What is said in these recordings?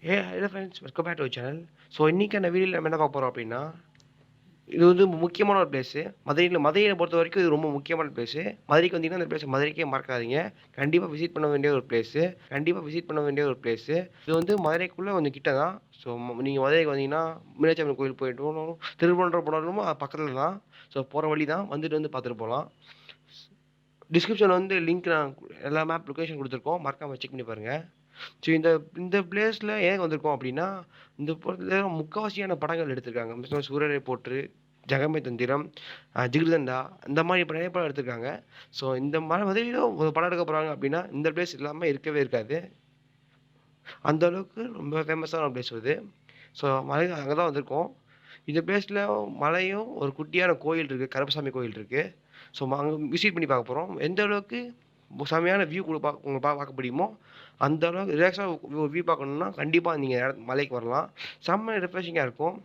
Hello friends, welcome back to channel. So இன்னைக்கான வீடியோவில் நம்ம என்ன பார்க்க போகிறோம் அப்படின்னா, இது வந்து முக்கியமான ஒரு பிளேஸு. மதுரையை பொறுத்த வரைக்கும் இது ரொம்ப முக்கியமான பிளேஸு. மதுரைக்கு வந்தீங்கன்னா இந்த பிளேஸ் மதுரைக்கே மறக்காதீங்க. கண்டிப்பாக விசிட் பண்ண வேண்டிய ஒரு பிளேஸு. இது வந்து மதுரைக்குள்ளே கொஞ்சம் கிட்ட தான். ஸோ நீங்கள் மதுரைக்கு வந்தீங்கன்னா மீனாட்சி அம்மன் கோயில் போயிட்டு போகணும். திருப்பரங்குன்றம் போனாலும் பக்கத்தில் தான். ஸோ போகிற வழி தான், வந்துட்டு பார்த்துட்டு போகலாம். டிஸ்கிரிப்ஷனில் வந்து லிங்க் நான் எல்லா மேப் லொக்கேஷன் கொடுத்துருக்கோம், மறக்காமல் செக் பண்ணி பாருங்கள். ஸோ இந்த இந்த பிளேஸில் ஏன் வந்திருக்கோம் அப்படின்னா, இந்த படத்தில் முக்கால்வாசியான படங்கள் எடுத்திருக்காங்க. மிஸ்டர் சூரரை போற்று, ஜெகமே தந்திரம், ஜிகிர்தண்டா, இந்த மாதிரி நிறைய படம் எடுத்திருக்காங்க. ஸோ இந்த மதுரையிலும் ஒரு படம் எடுக்க போகிறாங்க அப்படின்னா இந்த பிளேஸ் இல்லாமல் இருக்கவே இருக்காது. அந்த அளவுக்கு ரொம்ப ஃபேமஸான பிளேஸ் இது. ஸோ அங்கே தான் வந்திருக்கோம். இந்த பிளேஸில் மலையும் ஒரு குட்டியான கோயில் இருக்குது, கருப்பசாமி கோயில் இருக்குது. ஸோ அங்கே விசிட் பண்ணி பார்க்க போகிறோம். எந்த அளவுக்கு செமையான வியூ உங்களுக்கு பார்க்க முடியுமோ அந்த அளவுக்கு ரிலாக்ஸாக வியூ பார்க்கணுன்னா கண்டிப்பாக நீங்கள் மலைக்கு வரலாம். செம்ம ரிஃப்ரெஷிங்காக இருக்கும்,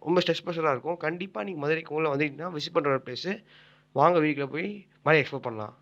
ரொம்ப ஸ்ட்ரெஸ் ப்ரெஷராக இருக்கும். கண்டிப்பாக நீங்கள் மதுரைக்கு உள்ள வந்துட்டீங்கன்னா விசிட் பண்ணுற ஒரு பிளேஸு. வாங்க வீட்டில் போய் மலையை எக்ஸ்ப்ளோர் பண்ணலாம்.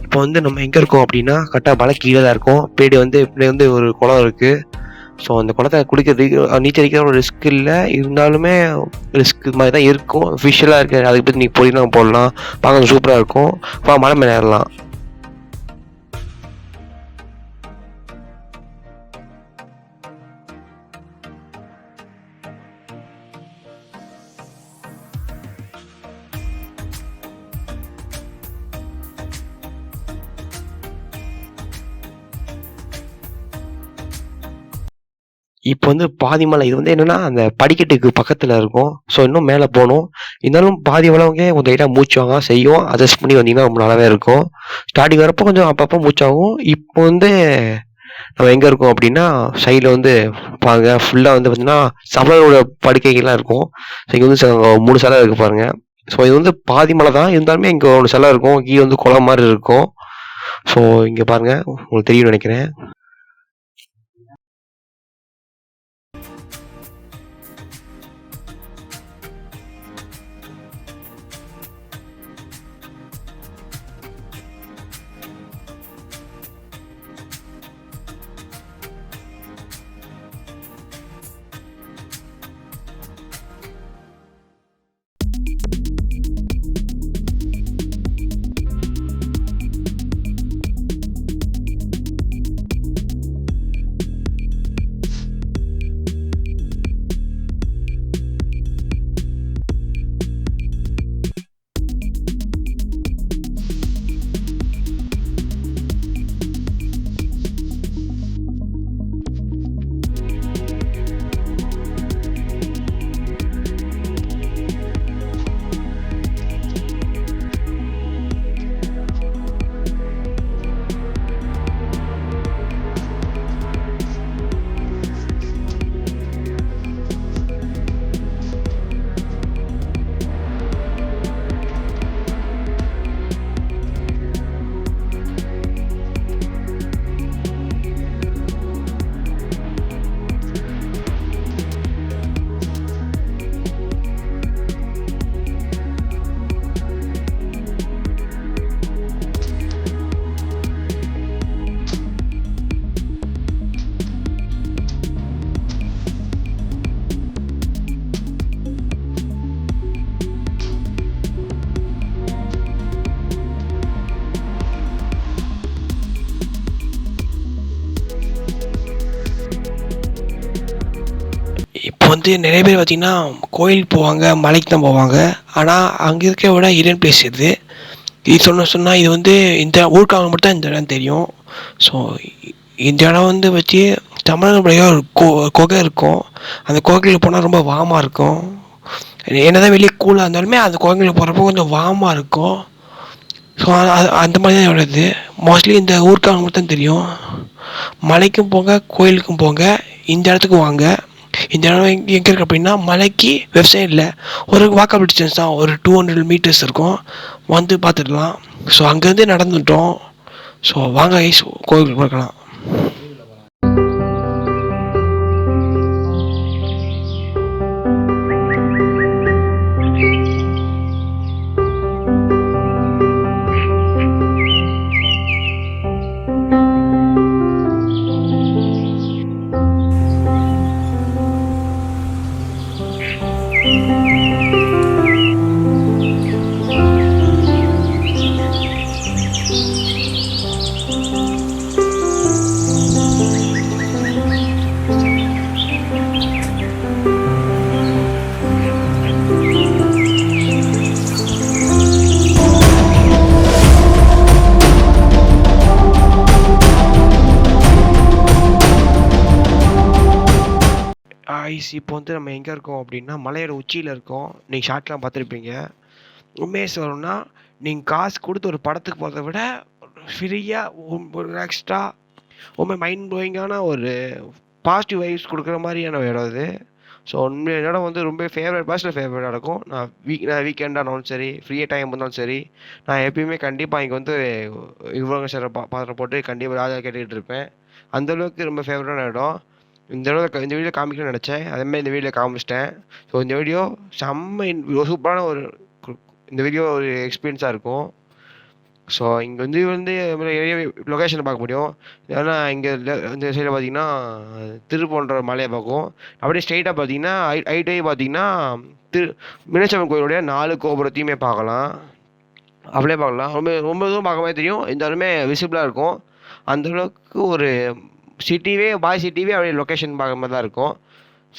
இப்போ வந்து நம்ம எங்கே இருக்கோம் அப்படின்னா, கரெக்டாக மலை கீழே தான் இருக்கோம். இப்படி வந்து ஒரு குளம் இருக்குது. ஸோ அந்த குளத்தை குடிக்கிறதுக்கு நீச்சல் அடிக்கிற ஒரு ரிஸ்க் இல்லை, இருந்தாலுமே ரிஸ்க் மாதிரி தான் இருக்கும். ஃபிஷ்ஷெல்லாம் இருக்குது, அதுக்கு பற்றி நீங்கள் போடலாம் போடலாம், பார்க்க சூப்பராக இருக்கும். மலை மேலே ஏறலாம். இப்போ வந்து பாதி மலை இது வந்து என்னன்னா அந்த படிக்கட்டுக்கு பக்கத்தில் இருக்கும். ஸோ இன்னும் மேலே போகணும். இருந்தாலும் பாதி வரவங்க கொஞ்சம் லைட்டாக மூச்சுவாங்க செய்யும். அட்ஜஸ்ட் பண்ணி வந்தீங்கன்னா ரொம்ப நல்லாவே இருக்கும். ஸ்டார்டிங் வரப்போ கொஞ்சம் அப்பப்போ மூச்சாகும். இப்போ வந்து நம்ம எங்கே இருக்கோம் அப்படின்னா, சைடில் வந்து பாருங்க, ஃபுல்லாக வந்து பார்த்தீங்கன்னா சபரோட படுக்கைகள்லாம் இருக்கும். ஸோ இங்கே வந்து 3 சிலை இருக்குது பாருங்க. ஸோ இது வந்து பாதி மலை தான், இருந்தாலுமே இங்கே ஒரு சிலை இருக்கும். கீழே வந்து குளம் மாதிரி இருக்கும். ஸோ இங்கே பாருங்க, உங்களுக்கு தெரியும்னு நினைக்கிறேன். வந்து நிறைய பேர் பார்த்திங்கன்னா கோயில் போவாங்க, மலைக்கு தான் போவாங்க. ஆனால் அங்கே இருக்க விட ஹிடன் பிளேஸ் இது. இது சொன்னால் இது வந்து இந்த ஊருக்காக மட்டும் தான் இந்த இடம் தெரியும். ஸோ இந்த இடம் வந்து வச்சு தமிழர்களுடைய ஒரு குகை இருக்கும். அந்த குகையில் போனால் ரொம்ப வார்மாக இருக்கும். என்னதான் வெளியே கூலாக இருந்தாலுமே அந்த குகையில் போகிறப்போ கொஞ்சம் வார்மாக இருக்கும். ஸோ அந்த மாதிரி தான் உள்ளது. மோஸ்ட்லி இந்த ஊருக்காக மட்டும் தெரியும். மலைக்கும் போங்க, கோயிலுக்கும் போங்க, இந்த இடத்துக்கு வாங்க. இந்த இடம் எங்கே இருக்குது அப்படின்னா மலைக்கு வெப்சைட்டில் ஒரு வாக்கபிள் டிஸ்டன்ஸ் தான், ஒரு 200 மீட்டர்ஸ் இருக்கும். வந்து பார்த்துடலாம். ஸோ அங்கேருந்து நடந்துட்டோம். ஸோ வாங்க ஐஸ் கோயிலுக்கு பார்க்கலாம். ஐஸ் இப்போ வந்து நம்ம எங்கே இருக்கோம் அப்படின்னா மலையோட உச்சியில் இருக்கோம். நீங்கள் ஷார்ட்லாம் பார்த்துருப்பீங்க. உண்மையை சொல்லணும்னா நீங்கள் காசு கொடுத்து ஒரு படத்துக்கு போகிறத விட ஃப்ரீயாக ஒரு ரிலாக்ஸ்டாக ரொம்ப மைண்ட் ப்ளோயிங்கான ஒரு பாசிட்டிவ் வைப்ஸ் கொடுக்குற மாதிரியான இடம் இது. ஸோ உண்மையான இடம் வந்து ரொம்ப பர்சனல் ஃபேவரட்டாக இருக்கும். நான் வீக்கெண்டாக இருந்தாலும் சரி, ஃப்ரீயாக டைம் இருந்தாலும் சரி, நான் எப்பயுமே கண்டிப்பாக இங்கே வந்து யுவராஜ் சார் பாத்திரம் போட்டு கண்டிப்பாக ராஜா கேட்டுக்கிட்டு இருப்பேன். அந்தளவுக்கு ரொம்ப ஃபேவரட்டான இடம். இந்த வீடியோ காமிக்கணும்னு நினச்சேன், அதேமாதிரி இந்த வீடியோ காமிச்சிட்டேன். ஸோ இந்த வீடியோ சூப்பரான இந்த வீடியோ ஒரு எக்ஸ்பீரியன்ஸாக இருக்கும். ஸோ இங்கே வந்து நிறைய லொக்கேஷனை பார்க்க முடியும். ஏன்னா இங்கே இந்த சைடில் பார்த்தீங்கன்னா திருப்போன்ற மலையை பார்க்கும். அப்படியே ஸ்ட்ரெயிட்டாக பார்த்தீங்கன்னா ஐட்டே பார்த்தீங்கன்னா மீனாட்சி கோயிலுடைய 4 கோபுரத்தையுமே பார்க்கலாம். அப்படியே பார்க்கலாம். ரொம்ப தூரம் பார்க்க மாதிரி தெரியும், இருந்தாலுமே விசிபிளாக இருக்கும். அந்தளவுக்கு ஒரு சிட்டியே அப்படியே லொக்கேஷன் பார்க்குற மாதிரி தான் இருக்கும்.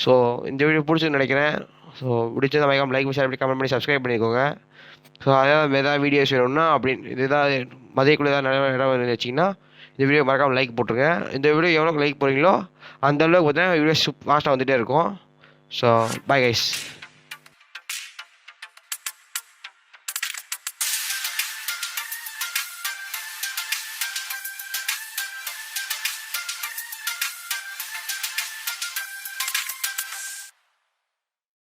ஸோ இந்த வீடியோ பிடிச்சுன்னு நினைக்கிறேன். ஸோ பிடிச்சதை மறக்காம லைக் ஷேர் பண்ணி கமெண்ட் பண்ணி சப்ஸ்கிரைப் பண்ணிக்கோங்க. ஸோ அதாவது எதாவது வீடியோஸ் வேணும்னா அப்படின்னு இது ஏதாவது மதியக்குள்ளே ஏதாவது நிறைய இடம் வச்சிங்கன்னா இந்த வீடியோ மறக்காமல் லைக் போட்டுருங்க. இந்த வீடியோ எவ்வளோக்கு லைக் போடுறீங்களோ அந்தளவுக்கு பார்த்தீங்கன்னா வீடியோஸ் ஃபாஸ்ட்டாக வந்துகிட்டே இருக்கும். So bye guys.